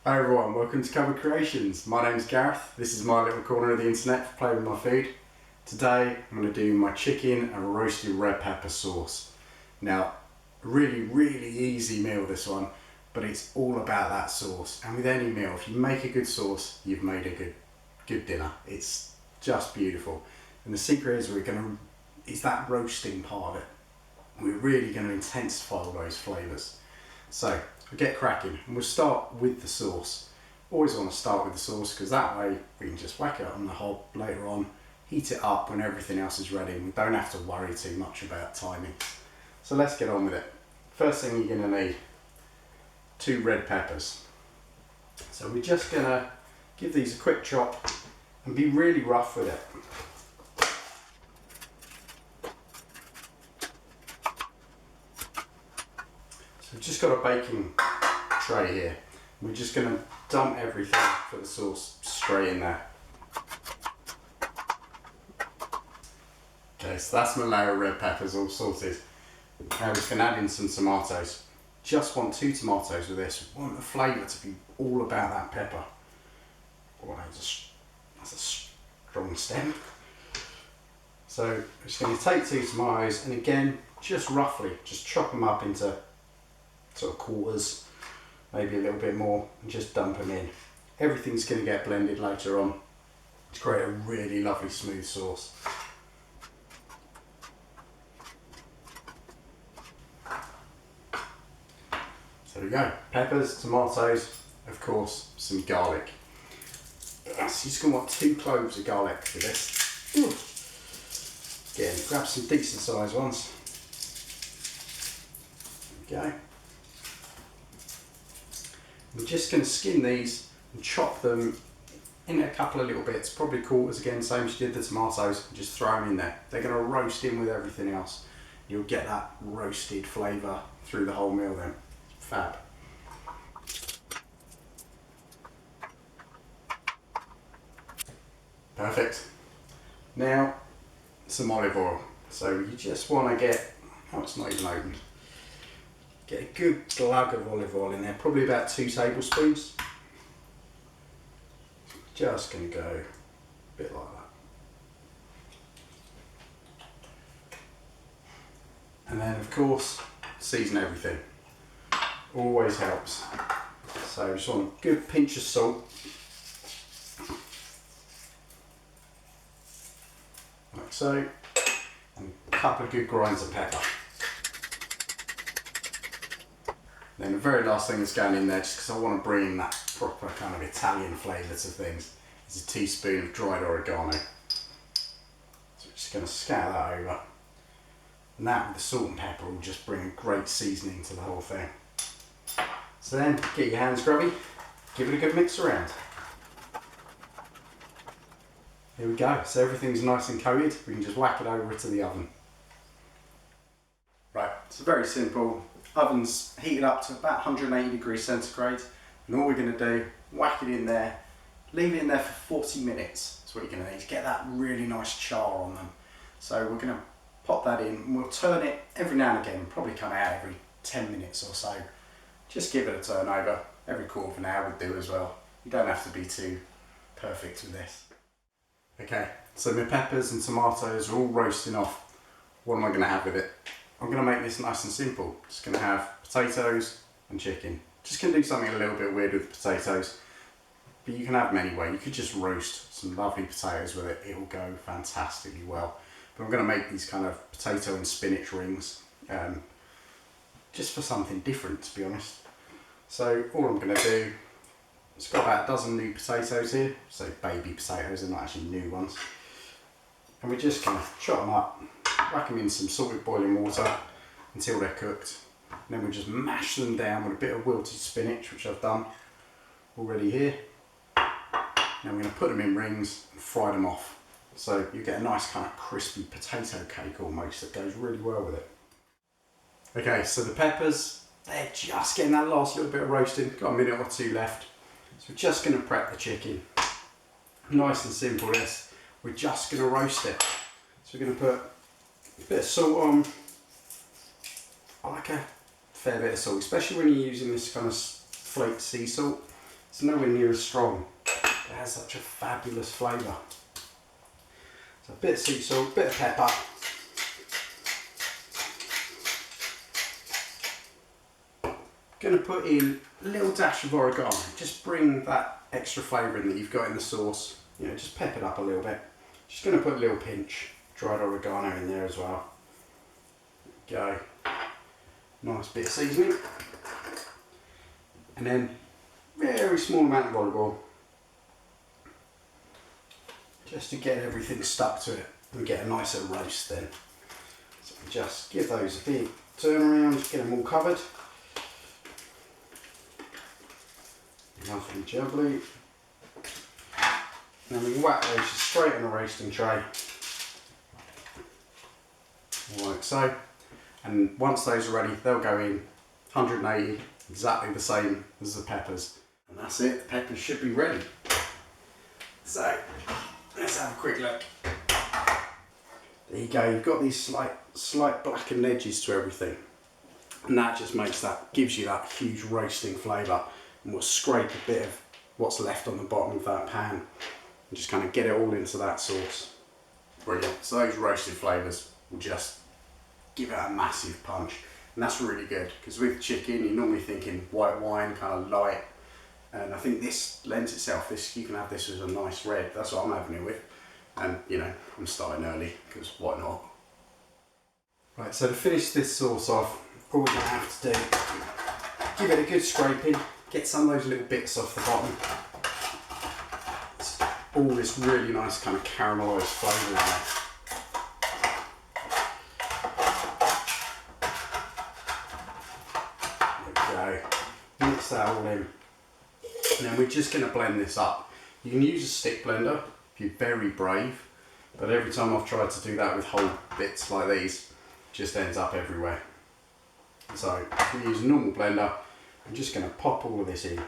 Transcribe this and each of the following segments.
Hi everyone, welcome to Cupboard Creations. My name's Gareth. This is my little corner of the internet for playing with my food. Today I'm going to do my chicken and roasted red pepper sauce. Now, really easy meal this one, but it's all about that sauce. And with any meal, if you make a good sauce, you've made a good dinner. It's just beautiful. And the secret is it's that roasting part of it. We're really going to intensify all those flavours. So we'll get cracking and we'll start with the sauce. Always want to start with the sauce because that way we can just whack it on the hob later on, heat it up when everything else is ready, and we don't have to worry too much about timing. So let's get on with it. First thing you're going to need, 2 red peppers. So we're just going to give these a quick chop and be really rough with it. We've just got a baking tray here. We're just going to dump everything for the sauce straight in there. Okay, so that's my layer of red peppers all sorted. Now we're just going to add in some tomatoes. Just want 2 tomatoes with this. We want the flavour to be all about that pepper. Oh, that's a strong stem. So we're just going to take 2 tomatoes and again, just roughly, just chop them up into sort of quarters, maybe a little bit more, and just dump them in. Everything's going to get blended later on to create a really lovely smooth sauce. So there we go, peppers, tomatoes, of course some garlic. So you're just going to want 2 cloves of garlic for this. Again, grab some decent sized ones. There we go. We're just going to skin these and chop them in a couple of little bits, probably quarters again, same as you did the tomatoes, and just throw them in there. They're going to roast in with everything else. You'll get that roasted flavour through the whole meal then. Fab. Perfect. Now, some olive oil. So you just want to get, oh, it's not even opened. Get a good glug of olive oil in there, probably about 2 tablespoons. Just going to go a bit like that. And then of course, season everything. Always helps. So just want a good pinch of salt. Like so. And a couple of good grinds of pepper. Then the very last thing that's going in there, just because I want to bring in that proper kind of Italian flavour to things, is a teaspoon of dried oregano. So we're just going to scatter that over. And that with the salt and pepper will just bring a great seasoning to the whole thing. So then, get your hands grubby, give it a good mix around. Here we go, so everything's nice and coated, we can just whack it over to the oven. Right, it's very simple. Oven's heated up to about 180 degrees centigrade, and all we're going to do, whack it in there, leave it in there for 40 minutes. That's what you're going to need to get that really nice char on them. So we're going to pop that in, and we'll turn it every now and again, probably come out every 10 minutes or so. Just give it a turn over, every quarter of an hour would do as well. You don't have to be too perfect with this. Okay, so my peppers and tomatoes are all roasting off. What am I going to have with it? I'm going to make this nice and simple. Just going to have potatoes and chicken. Just going to do something a little bit weird with potatoes, but you can have them anyway. You could just roast some lovely potatoes with it. It will go fantastically well. But I'm going to make these kind of potato and spinach rings, just for something different, to be honest. So all I'm going to do, it's got about a dozen new potatoes here, so baby potatoes, they're not actually new ones. And we're just going to chop them up, whack them in some salted boiling water until they're cooked. And then we'll just mash them down with a bit of wilted spinach, which I've done already here. Now I'm going to put them in rings and fry them off. So you get a nice kind of crispy potato cake almost that goes really well with it. Okay, so the peppers, they're just getting that last little bit of roasting. Got a minute or 2 left. So we're just going to prep the chicken. Nice and simple this. We're just going to roast it. So we're going to put a bit of salt on. I like a fair bit of salt, especially when you're using this kind of flaked sea salt. It's nowhere near as strong. It has such a fabulous flavour. So a bit of sea salt, a bit of pepper. Going to put in a little dash of oregano. Just bring that extra flavour in that you've got in the sauce. You know, just pep it up a little bit. Just going to put a little pinch dried oregano in there as well. There we go. Nice bit of seasoning. And then very small amount of olive oil. Just to get everything stuck to it and get a nicer roast then. So just give those a big turn around, get them all covered. Lovely jubbly. And then we whack those straight on a roasting tray. Like so. And once those are ready, they'll go in 180, exactly the same as the peppers. And that's it, the peppers should be ready. So, let's have a quick look. There you go, you've got these slight blackened edges to everything. And that just gives you that huge roasting flavour. And we'll scrape a bit of what's left on the bottom of that pan and just kind of get it all into that sauce. Brilliant. So those roasted flavours will just give it a massive punch. And that's really good, because with chicken, you're normally thinking white wine, kind of light. And I think this lends itself, you can have this as a nice red. That's what I'm having it with. And you know, I'm starting early, because why not? Right, so to finish this sauce off, all we're going to have to do, give it a good scraping, get some of those little bits off the bottom. It's all this really nice kind of caramelised flavour in there. Mix that all in, and then we're just going to blend this up. You can use a stick blender if you're very brave, but every time I've tried to do that with whole bits like these, it just ends up everywhere. So if we use a normal blender, I'm just going to pop all of this in.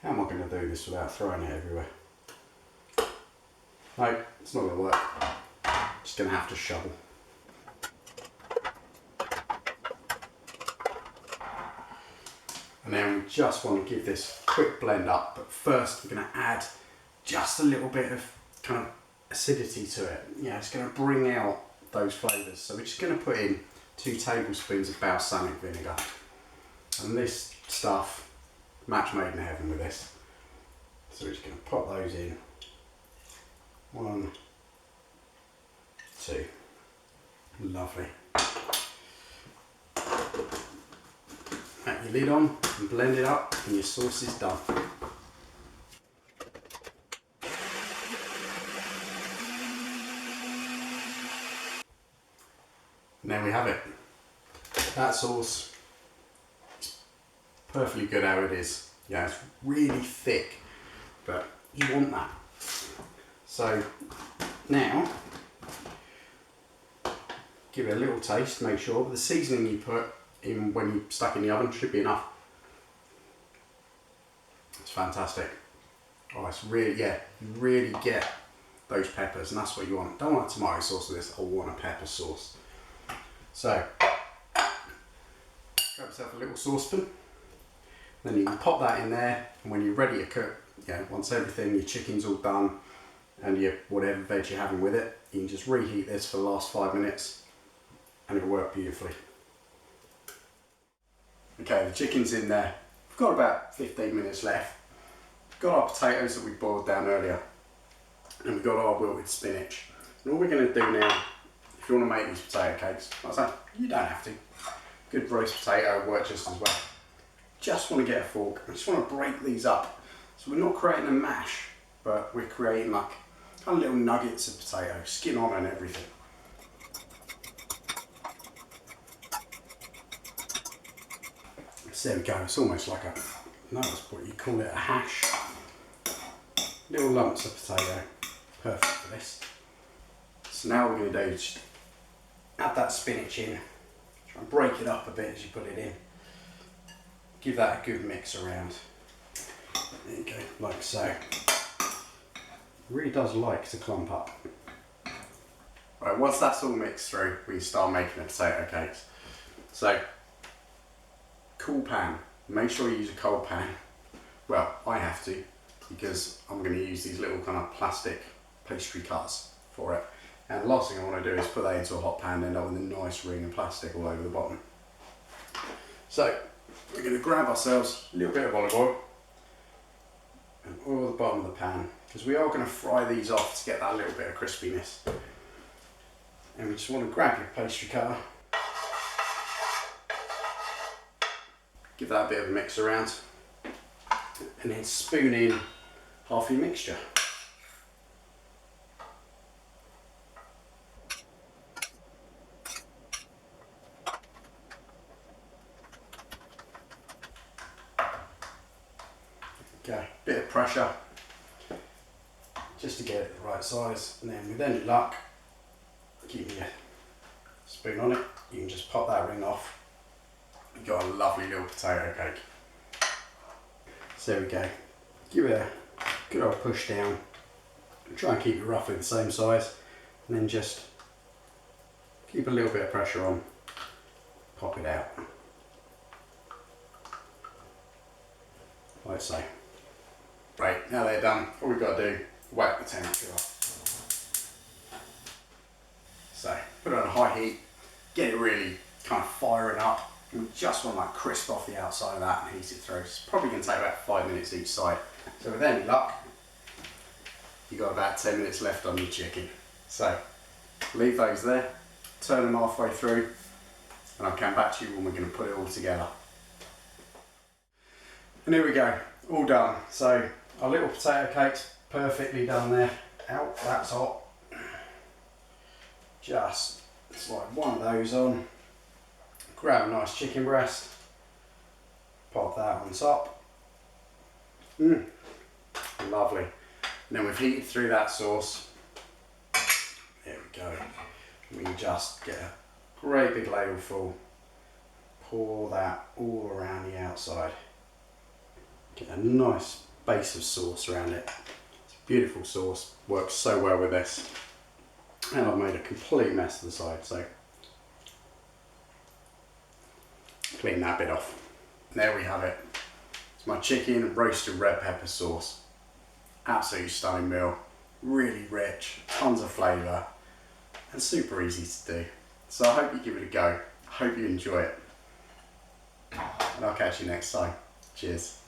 How am I going to do this without throwing it everywhere? No, it's not going to work. Just going to have to shovel. And then we just want to give this a quick blend up, but first we're going to add just a little bit of kind of acidity to it. Yeah, it's going to bring out those flavours. So we're just going to put in 2 tablespoons of balsamic vinegar. And this stuff, match made in heaven with this. So we're just going to pop those in. 1, 2. Lovely. Pat your lid on and blend it up, and your sauce is done. And there we have it. That sauce is perfectly good how it is. Yeah, it's really thick, but you want that. So now, give it a little taste, make sure, but the seasoning you put in when you stuck in the oven should be enough. It's fantastic. Oh, it's really, yeah, you really get those peppers, and that's what you want. Don't want a tomato sauce with this, I want a pepper sauce. So, grab yourself a little saucepan, then you can pop that in there, and when you're ready to cook, yeah, once everything, your chicken's all done, and your whatever veg you're having with it, you can just reheat this for the last 5 minutes, and it'll work beautifully. Okay, the chicken's in there. We've got about 15 minutes left. We've got our potatoes that we boiled down earlier, and we've got our wilted spinach. And all we're going to do now, if you want to make these potato cakes, like I say, you don't have to. Good roast potato will work just as well. Just want to get a fork. I just want to break these up. So we're not creating a mash, but we're creating like kind of little nuggets of potato, skin on and everything. So there we go, it's almost like that's what you call it, a hash. Little lumps of potato, perfect for this. So now what we're going to do is just add that spinach in, try and break it up a bit as you put it in. Give that a good mix around. There you go, like so. It really does like to clump up. Right, once that's all mixed through, we can start making the potato cakes. So, cool pan. Make sure you use a cold pan. Well, I have to, because I'm going to use these little kind of plastic pastry cutters for it. And the last thing I want to do is put that into a hot pan and end up with a nice ring of plastic all over the bottom. So we're going to grab ourselves a little bit of olive oil and oil the bottom of the pan, because we are going to fry these off to get that little bit of crispiness. And we just want to grab your pastry cutter, give that a bit of a mix around, and then spoon in half your mixture. Okay, bit of pressure just to get it the right size, and then with any luck, keep your spoon on it, you can just pop that ring off. You've got a lovely little potato cake. So there we go. Give it a good old push down. Try and keep it roughly the same size, and then just keep a little bit of pressure on. Pop it out. Like so. Right, now they're done, all we've got to do, whack the temperature up. So, put it on high heat, get it really kind of firing up. We just want like crisp off the outside of that and heat it through. It's probably going to take about 5 minutes each side. So with any luck, you've got about 10 minutes left on your chicken. So, leave those there, turn them halfway through, and I'll come back to you when we're going to put it all together. And here we go, all done. So, our little potato cake's perfectly done there. Out, that's hot. Just slide one of those on, grab a nice chicken breast, pop that on top. Lovely. And then we've heated through that sauce. There we go. We just get a great big ladle full, pour that all around the outside. Get a nice base of sauce around it. It's a beautiful sauce, works so well with this. And I've made a complete mess of the side, so clean that bit off. There we have it. It's my chicken and roasted red pepper sauce. Absolutely stunning meal. Really rich, tons of flavour, and super easy to do. So I hope you give it a go. I hope you enjoy it. And I'll catch you next time. Cheers.